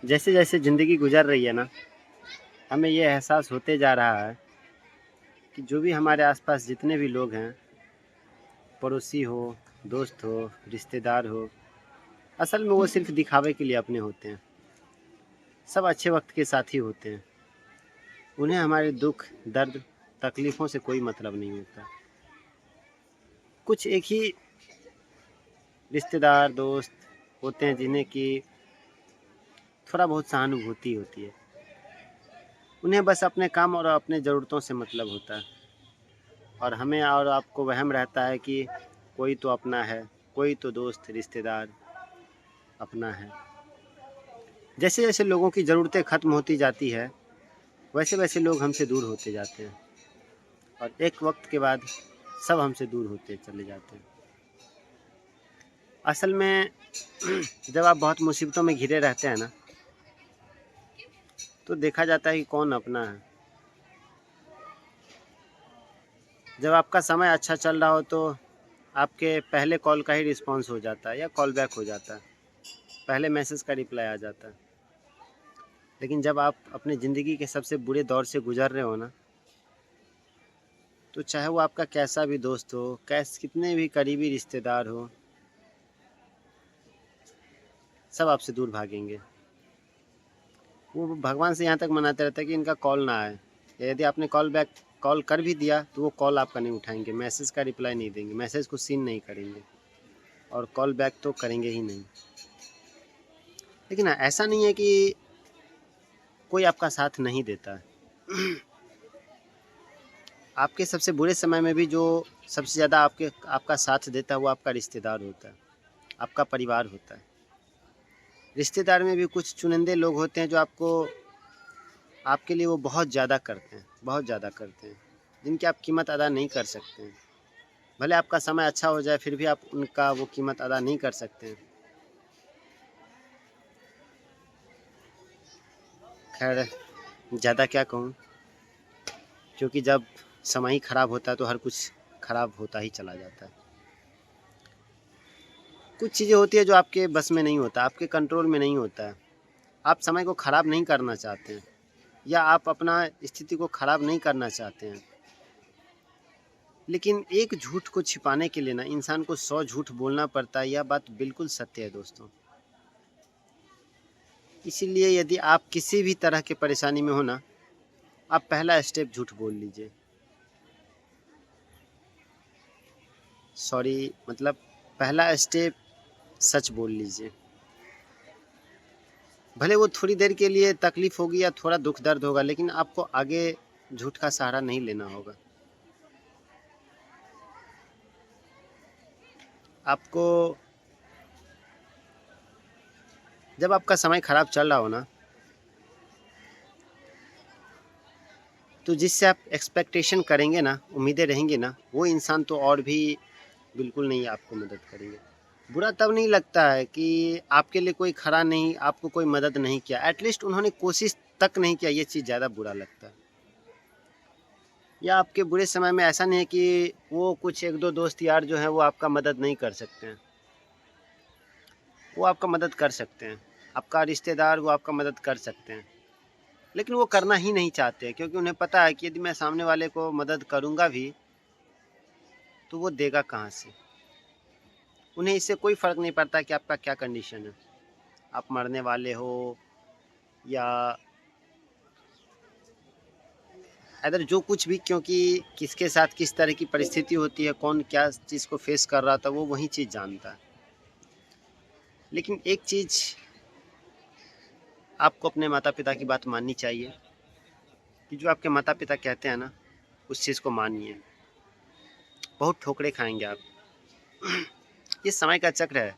जैसे जैसे ज़िंदगी गुजर रही है ना, हमें ये एहसास होते जा रहा है कि जो भी हमारे आसपास जितने भी लोग हैं, पड़ोसी हो, दोस्त हो, रिश्तेदार हो, असल में वो सिर्फ दिखावे के लिए अपने होते हैं। सब अच्छे वक्त के साथी होते हैं। उन्हें हमारे दुख, दर्द, तकलीफ़ों से कोई मतलब नहीं होता। कुछ एक ही रिश्तेदार, दोस्त होते हैं जिन्हें कि थोड़ा बहुत सहानुभूति होती है। उन्हें बस अपने काम और अपने ज़रूरतों से मतलब होता है। और हमें और आपको वहम रहता है कि कोई तो अपना है, कोई तो दोस्त रिश्तेदार अपना है। जैसे जैसे लोगों की ज़रूरतें ख़त्म होती जाती है, वैसे वैसे लोग हमसे दूर होते जाते हैं और एक वक्त के बाद सब हमसे दूर होते चले जाते हैं। असल में जब आप बहुत मुसीबतों में घिरे रहते हैं ना, तो देखा जाता है कि कौन अपना है। जब आपका समय अच्छा चल रहा हो तो आपके पहले कॉल का ही रिस्पॉन्स हो जाता है या कॉल बैक हो जाता है, पहले मैसेज का रिप्लाई आ जाता है। लेकिन जब आप अपनी ज़िंदगी के सबसे बुरे दौर से गुजर रहे हो ना, तो चाहे वो आपका कैसा भी दोस्त हो, कितने भी करीबी रिश्तेदार हो, सब आपसे दूर भागेंगे। वो भगवान से यहाँ तक मनाते रहते हैं कि इनका कॉल ना आए। यदि आपने कॉल कर भी दिया तो वो कॉल आपका नहीं उठाएंगे, मैसेज का रिप्लाई नहीं देंगे, मैसेज को सीन नहीं करेंगे और कॉल बैक तो करेंगे ही नहीं। लेकिन ऐसा नहीं है कि कोई आपका साथ नहीं देता है। आपके सबसे बुरे समय में भी जो सबसे ज़्यादा आपका साथ देता है वो आपका रिश्तेदार होता है, आपका परिवार होता है। रिश्तेदार में भी कुछ चुनिंदे लोग होते हैं जो आपके लिए वो बहुत ज़्यादा करते हैं, बहुत ज़्यादा करते हैं, जिनकी आप कीमत अदा नहीं कर सकते हैं। भले आपका समय अच्छा हो जाए फिर भी आप उनका वो कीमत अदा नहीं कर सकते हैं। खैर, ज़्यादा क्या कहूँ, क्योंकि जब समय ही ख़राब होता है तो हर कुछ ख़राब होता ही चला जाता है। कुछ चीज़ें होती है जो आपके बस में नहीं होता, आपके कंट्रोल में नहीं होता है। आप समय को ख़राब नहीं करना चाहते हैं या आप अपना स्थिति को ख़राब नहीं करना चाहते हैं, लेकिन एक झूठ को छिपाने के लिए ना इंसान को 100 झूठ बोलना पड़ता है। यह बात बिल्कुल सत्य है दोस्तों। इसीलिए यदि आप किसी भी तरह की परेशानी में हो ना, आप पहला स्टेप झूठ बोल लीजिए। सॉरी, मतलब पहला स्टेप सच बोल लीजिए। भले वो थोड़ी देर के लिए तकलीफ़ होगी या थोड़ा दुख दर्द होगा, लेकिन आपको आगे झूठ का सहारा नहीं लेना होगा। आपको जब आपका समय ख़राब चल रहा हो ना, तो जिससे आप एक्सपेक्टेशन करेंगे ना, उम्मीदें रहेंगी ना, वो इंसान तो और भी बिल्कुल नहीं आपको मदद करेंगे। बुरा तब नहीं लगता है कि आपके लिए कोई खड़ा नहीं, आपको कोई मदद नहीं किया, एटलीस्ट उन्होंने कोशिश तक नहीं किया, ये चीज़ ज़्यादा बुरा लगता है। या आपके बुरे समय में ऐसा नहीं है कि वो कुछ 1-2 दोस्त यार जो हैं वो आपका मदद नहीं कर सकते हैं, वो आपका मदद कर सकते हैं। आपका रिश्तेदार वो आपका मदद कर सकते हैं, लेकिन वो करना ही नहीं चाहते हैं, क्योंकि उन्हें पता है कि यदि मैं सामने वाले को मदद करूँगा भी, तो वो देगा कहाँ से? उन्हें इससे कोई फ़र्क नहीं पड़ता कि आपका क्या कंडीशन है। आप मरने वाले हो या अदर जो कुछ भी, क्योंकि किसके साथ किस तरह की परिस्थिति होती है, कौन क्या चीज़ को फेस कर रहा था, वो वही चीज़ जानता है। लेकिन एक चीज़ आपको अपने माता-पिता की बात माननी चाहिए कि जो आपके माता-पिता कहते हैं ना, उस चीज़ को मानिए। बहुत ठोकरें खाएँगे आप। ये समय का चक्र है,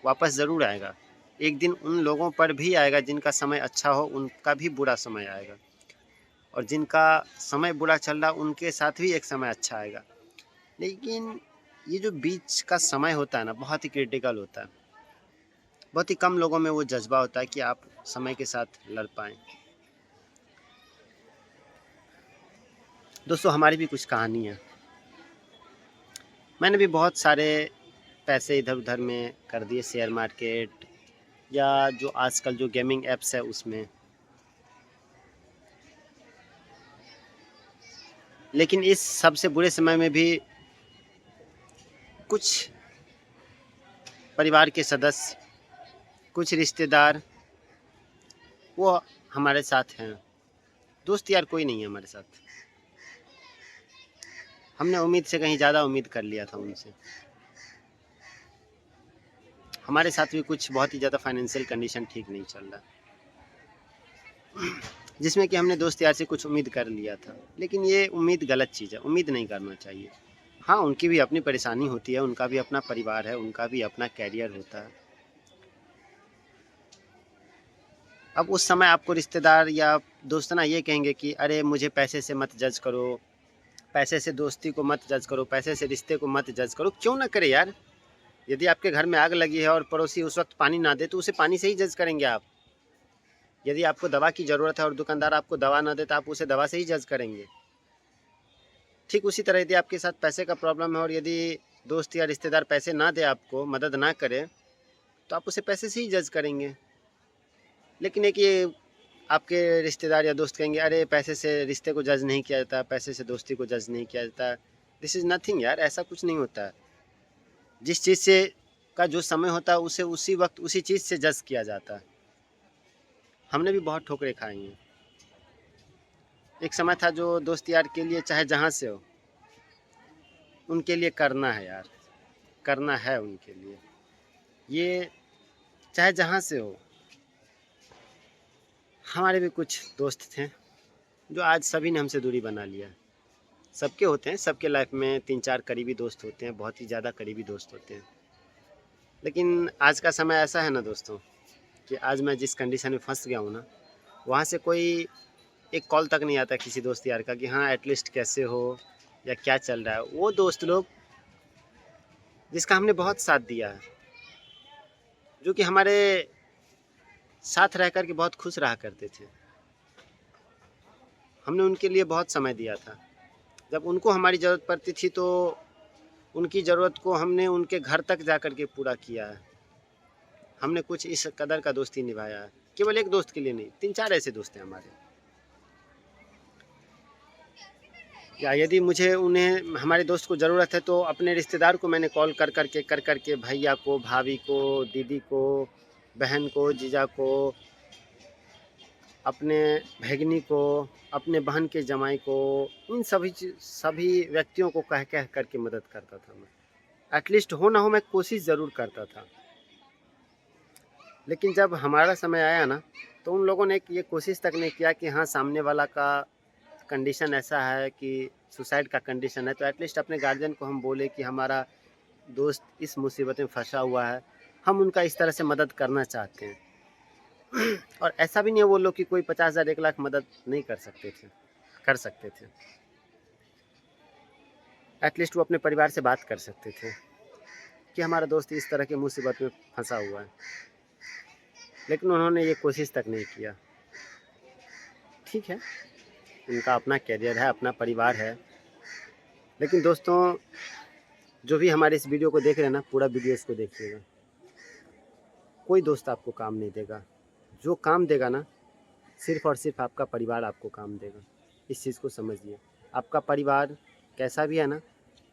वापस ज़रूर आएगा। एक दिन उन लोगों पर भी आएगा जिनका समय अच्छा हो, उनका भी बुरा समय आएगा, और जिनका समय बुरा चल रहा उनके साथ भी एक समय अच्छा आएगा। लेकिन ये जो बीच का समय होता है ना, बहुत ही क्रिटिकल होता है। बहुत ही कम लोगों में वो जज़्बा होता है कि आप समय के साथ लड़ पाएँ। दोस्तों, हमारी भी कुछ कहानी है। मैंने भी बहुत सारे पैसे इधर-उधर में कर दिए, शेयर मार्केट या जो आजकल जो गेमिंग ऐप्स है उसमें। लेकिन इस सबसे बुरे समय में भी कुछ परिवार के सदस्य, कुछ रिश्तेदार वो हमारे साथ हैं। दोस्त यार कोई नहीं है हमारे साथ। हमने उम्मीद से कहीं ज़्यादा उम्मीद कर लिया था उनसे। हमारे साथ भी कुछ बहुत ही ज़्यादा फाइनेंशियल कंडीशन ठीक नहीं चल रहा, जिसमें कि हमने दोस्त यार से कुछ उम्मीद कर लिया था। लेकिन ये उम्मीद गलत चीज़ है, उम्मीद नहीं करना चाहिए। हाँ, उनकी भी अपनी परेशानी होती है, उनका भी अपना परिवार है, उनका भी अपना कैरियर होता है। अब उस समय आपको रिश्तेदार या दोस्त ना ये कहेंगे कि अरे मुझे पैसे से मत जज करो, पैसे से दोस्ती को मत जज करो, पैसे से रिश्ते को मत जज करो। क्यों ना करे यार? यदि आपके घर में आग लगी है और पड़ोसी उस वक्त पानी ना दे तो उसे पानी से ही जज करेंगे आप। यदि आपको दवा की ज़रूरत है और दुकानदार आपको दवा ना दे तो आप उसे दवा से ही जज करेंगे। ठीक उसी तरह यदि आपके साथ पैसे का प्रॉब्लम है और यदि दोस्त या रिश्तेदार पैसे ना दे, आपको मदद ना करे, तो आप उसे पैसे से ही जज करेंगे। लेकिन एक ये आपके रिश्तेदार या दोस्त कहेंगे अरे पैसे से रिश्ते को जज नहीं किया जाता, पैसे से दोस्ती को जज नहीं किया जाता। दिस इज़ नथिंग यार, ऐसा कुछ नहीं होता। जिस चीज़ से का जो समय होता है उसे उसी वक्त उसी चीज़ से जज किया जाता है। हमने भी बहुत ठोकरें खाई हैं। एक समय था जो दोस्त यार के लिए चाहे जहाँ से हो उनके लिए करना है यार, करना है उनके लिए, ये चाहे जहाँ से हो। हमारे भी कुछ दोस्त थे जो आज सभी ने हमसे दूरी बना लिया। सबके होते हैं, सबके लाइफ में 3-4 करीबी दोस्त होते हैं, बहुत ही ज़्यादा करीबी दोस्त होते हैं। लेकिन आज का समय ऐसा है ना दोस्तों कि आज मैं जिस कंडीशन में फंस गया हूँ ना, वहाँ से कोई एक कॉल तक नहीं आता किसी दोस्त यार का कि हाँ एटलीस्ट कैसे हो या क्या चल रहा है। वो दोस्त लोग जिसका हमने बहुत साथ दिया है, जो कि हमारे साथ रह कर के बहुत खुश रहा करते थे, हमने उनके लिए बहुत समय दिया था। जब उनको हमारी ज़रूरत पड़ती थी तो उनकी ज़रूरत को हमने उनके घर तक जा कर के पूरा किया है। हमने कुछ इस कदर का दोस्ती निभाया है। केवल एक दोस्त के लिए नहीं, 3-4 ऐसे दोस्त हैं हमारे। या यदि मुझे उन्हें हमारे दोस्त को ज़रूरत है तो अपने रिश्तेदार को मैंने कॉल कर कर के भैया को, भाभी को, दीदी को, बहन को, जीजा को, अपने भैगनी को, अपने बहन के जमाई को, इन सभी व्यक्तियों को कह कह करके मदद करता था मैं। एटलीस्ट हो ना हो मैं कोशिश ज़रूर करता था। लेकिन जब हमारा समय आया ना तो उन लोगों ने ये कोशिश तक नहीं किया कि हाँ सामने वाला का कंडीशन ऐसा है कि सुसाइड का कंडीशन है, तो एटलीस्ट अपने गार्जियन को हम बोले कि हमारा दोस्त इस मुसीबत में फंसा हुआ है, हम उनका इस तरह से मदद करना चाहते हैं। और ऐसा भी नहीं है वो लोग कि कोई 50,000 1 लाख मदद नहीं कर सकते थे, कर सकते थे। एटलीस्ट वो अपने परिवार से बात कर सकते थे कि हमारा दोस्त इस तरह की मुसीबत में फंसा हुआ है। लेकिन उन्होंने ये कोशिश तक नहीं किया। ठीक है, उनका अपना कैरियर है, अपना परिवार है। लेकिन दोस्तों जो भी हमारे इस वीडियो को देख रहे हैं ना, पूरा वीडियो इसको देखिएगा। कोई दोस्त आपको काम नहीं देगा। जो काम देगा ना सिर्फ़ और सिर्फ आपका परिवार आपको काम देगा। इस चीज़ को समझिए। आपका परिवार कैसा भी है ना,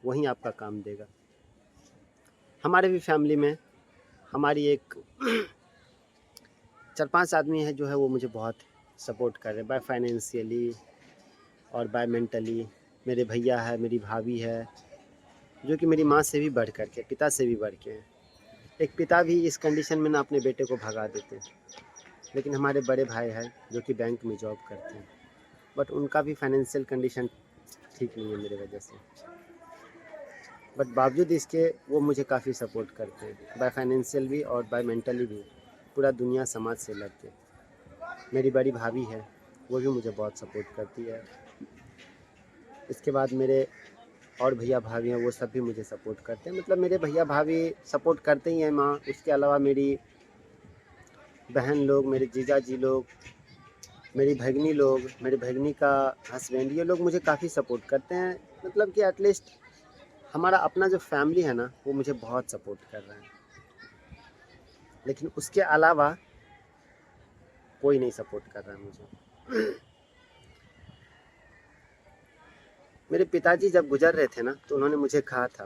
वही आपका काम देगा। हमारे भी फैमिली में हमारी एक 4-5 आदमी है जो है वो मुझे बहुत सपोर्ट कर रहे हैं, बाय फाइनेंशियली और बाय मेंटली। मेरे भैया है, मेरी भाभी है, जो कि मेरी माँ से भी बढ़ कर के, पिता से भी बढ़ के हैं। एक पिता भी इस कंडीशन में ना अपने बेटे को भगा देते हैं। लेकिन हमारे बड़े भाई हैं जो कि बैंक में जॉब करते हैं, बट उनका भी फाइनेंशियल कंडीशन ठीक नहीं है मेरे वजह से। बट बावजूद इसके वो मुझे काफ़ी सपोर्ट करते हैं, बाय फाइनेंशियल भी और बाय मेंटली भी, पूरा दुनिया समाज से लड़के। मेरी बड़ी भाभी है, वो भी मुझे बहुत सपोर्ट करती है। इसके बाद मेरे और भैया भाभी हैं, वो सब भी मुझे सपोर्ट करते हैं। मतलब मेरे भैया भाभी सपोर्ट करते ही हैं माँ, उसके अलावा मेरी बहन लोग, मेरे जीजा जी लोग, मेरी भगनी लोग, मेरी भगनी का हस्बैंड, ये लोग मुझे काफ़ी सपोर्ट करते हैं। मतलब कि एटलीस्ट हमारा अपना जो फैमिली है ना वो मुझे बहुत सपोर्ट कर रहा है। लेकिन उसके अलावा कोई नहीं सपोर्ट कर रहा है मुझे। मेरे पिताजी जब गुजर रहे थे ना, तो उन्होंने मुझे कहा था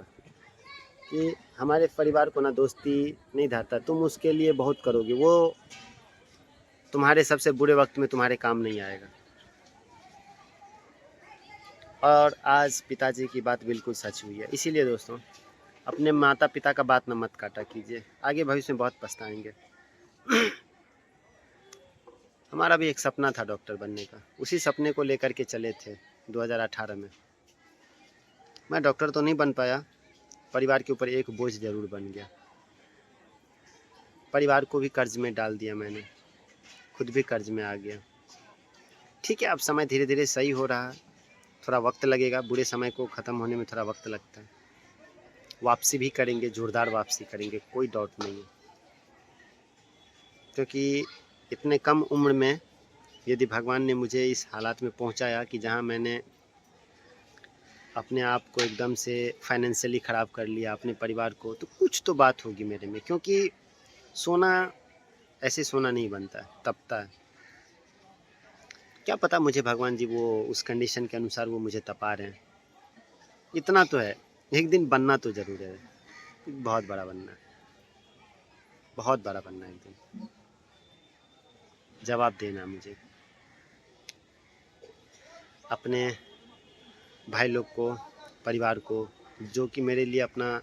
कि हमारे परिवार को ना दोस्ती नहीं धाता, तुम उसके लिए बहुत करोगे, वो तुम्हारे सबसे बुरे वक्त में तुम्हारे काम नहीं आएगा। और आज पिताजी की बात बिल्कुल सच हुई है। इसीलिए दोस्तों, अपने माता पिता का बात ना मत काटा कीजिए, आगे भविष्य में बहुत पछताएंगे। हमारा भी एक सपना था डॉक्टर बनने का, उसी सपने को लेकर के चले थे 2018 में। मैं डॉक्टर तो नहीं बन पाया, परिवार के ऊपर एक बोझ ज़रूर बन गया। परिवार को भी कर्ज में डाल दिया मैंने, खुद भी कर्ज में आ गया। ठीक है, अब समय धीरे धीरे सही हो रहा है, थोड़ा वक्त लगेगा, बुरे समय को ख़त्म होने में थोड़ा वक्त लगता है। वापसी भी करेंगे, जोरदार वापसी करेंगे, कोई डाउट नहीं है। क्योंकि इतने कम उम्र में यदि भगवान ने मुझे इस हालात में पहुंचाया कि जहां मैंने अपने आप को एकदम से फाइनेंशियली ख़राब कर लिया, अपने परिवार को, तो कुछ तो बात होगी मेरे में। क्योंकि सोना ऐसे सोना नहीं बनता है, तपता है। क्या पता मुझे भगवान जी वो उस कंडीशन के अनुसार वो मुझे तपा रहे हैं। इतना तो है, एक दिन बनना तो ज़रूर है, बहुत बड़ा बनना है, बहुत बड़ा बनना है, एक दिन जवाब देना मुझे अपने भाई लोग को, परिवार को, जो कि मेरे लिए अपना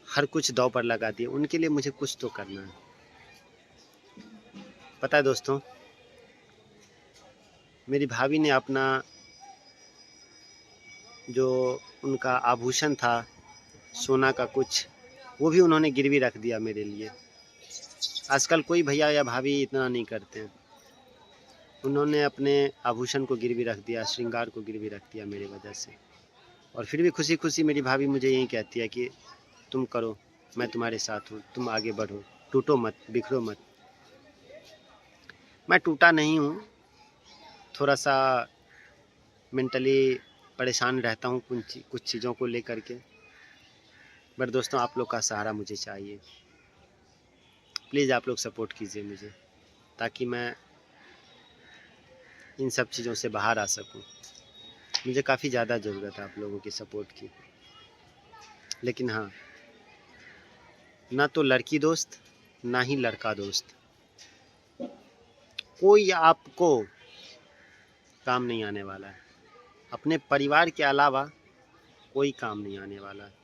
हर कुछ दांव पर लगा दिए, उनके लिए मुझे कुछ तो करना है। पता है दोस्तों, मेरी भाभी ने अपना जो उनका आभूषण था सोना का कुछ, वो भी उन्होंने गिरवी रख दिया मेरे लिए। आजकल कोई भैया या भाभी इतना नहीं करते हैं। उन्होंने अपने आभूषण को गिरवी रख दिया, श्रृंगार को गिरवी रख दिया मेरी वजह से। और फिर भी खुशी खुशी मेरी भाभी मुझे यही कहती है कि तुम करो, मैं तुम्हारे साथ हूँ, तुम आगे बढ़ो, टूटो मत, बिखरो मत। मैं टूटा नहीं हूँ, थोड़ा सा मेंटली परेशान रहता हूँ कुछ चीज़ों को लेकर के। बट दोस्तों, आप लोग का सहारा मुझे चाहिए। प्लीज़ आप लोग सपोर्ट कीजिए मुझे, ताकि मैं इन सब चीज़ों से बाहर आ सकूं। मुझे काफ़ी ज़्यादा ज़रूरत है आप लोगों की सपोर्ट की। लेकिन हाँ, ना तो लड़की दोस्त, ना ही लड़का दोस्त, कोई आपको काम नहीं आने वाला है। अपने परिवार के अलावा कोई काम नहीं आने वाला है।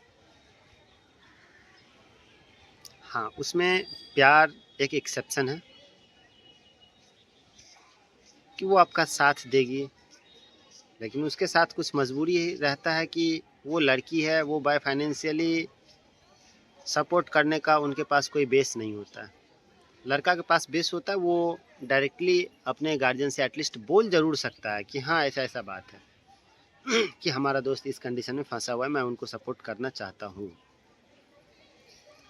हाँ, उसमें प्यार एक एक्सेप्शन है कि वो आपका साथ देगी, लेकिन उसके साथ कुछ मजबूरी रहता है कि वो लड़की है, वो बाय फाइनेंशियली सपोर्ट करने का उनके पास कोई बेस नहीं होता है। लड़का के पास बेस होता है, वो डायरेक्टली अपने गार्जियन से एटलीस्ट बोल ज़रूर सकता है कि हाँ ऐसा ऐसा बात है कि हमारा दोस्त इस कंडीशन में फंसा हुआ है, मैं उनको सपोर्ट करना चाहता हूँ।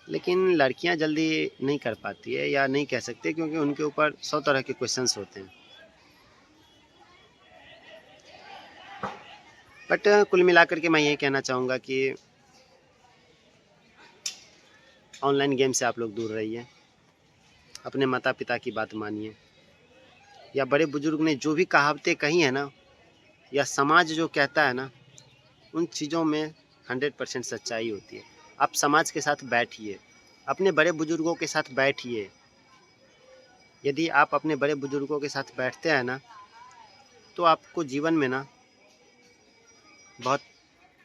लेकिन लड़कियां जल्दी नहीं कर पाती है, या नहीं कह सकते, क्योंकि उनके ऊपर 100 तरह के क्वेश्चंस होते हैं। बट कुल मिलाकर के मैं ये कहना चाहूँगा कि ऑनलाइन गेम से आप लोग दूर रहिए, अपने माता पिता की बात मानिए, या बड़े बुजुर्ग ने जो भी कहावतें कही है ना, या समाज जो कहता है ना, उन चीज़ों में 100% सच्चाई होती है। आप समाज के साथ बैठिए, अपने बड़े बुजुर्गों के साथ बैठिए। यदि आप अपने बड़े बुजुर्गों के साथ बैठते हैं ना, तो आपको जीवन में ना बहुत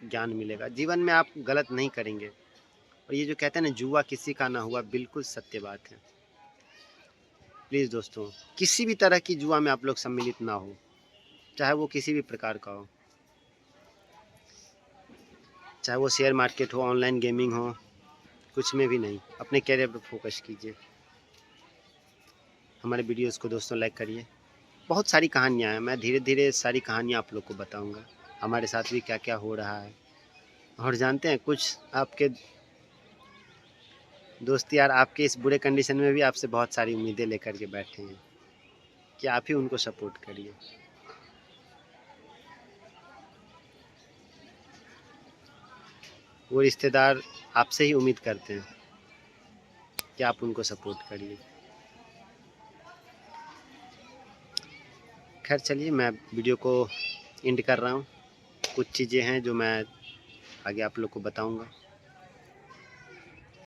ज्ञान मिलेगा, जीवन में आप गलत नहीं करेंगे। और ये जो कहते हैं ना, जुआ किसी का ना हुआ, बिल्कुल सत्य बात है। प्लीज़ दोस्तों, किसी भी तरह की जुआ में आप लोग सम्मिलित ना हो, चाहे वो किसी भी प्रकार का हो, चाहे वो शेयर मार्केट हो, ऑनलाइन गेमिंग हो, कुछ में भी नहीं। अपने कैरियर पर फोकस कीजिए। हमारे वीडियोस को दोस्तों लाइक करिए। बहुत सारी कहानियाँ हैं, मैं धीरे धीरे सारी कहानियाँ आप लोग को बताऊँगा, हमारे साथ भी क्या क्या हो रहा है। और जानते हैं, कुछ आपके दोस्त यार आपके इस बुरे कंडीशन में भी आपसे बहुत सारी उम्मीदें लेकर के बैठे हैं कि आप ही उनको सपोर्ट करिए। वो रिश्तेदार आपसे ही उम्मीद करते हैं कि आप उनको सपोर्ट करिए। खैर चलिए, मैं वीडियो को एंड कर रहा हूँ। कुछ चीज़ें हैं जो मैं आगे आप लोग को बताऊँगा।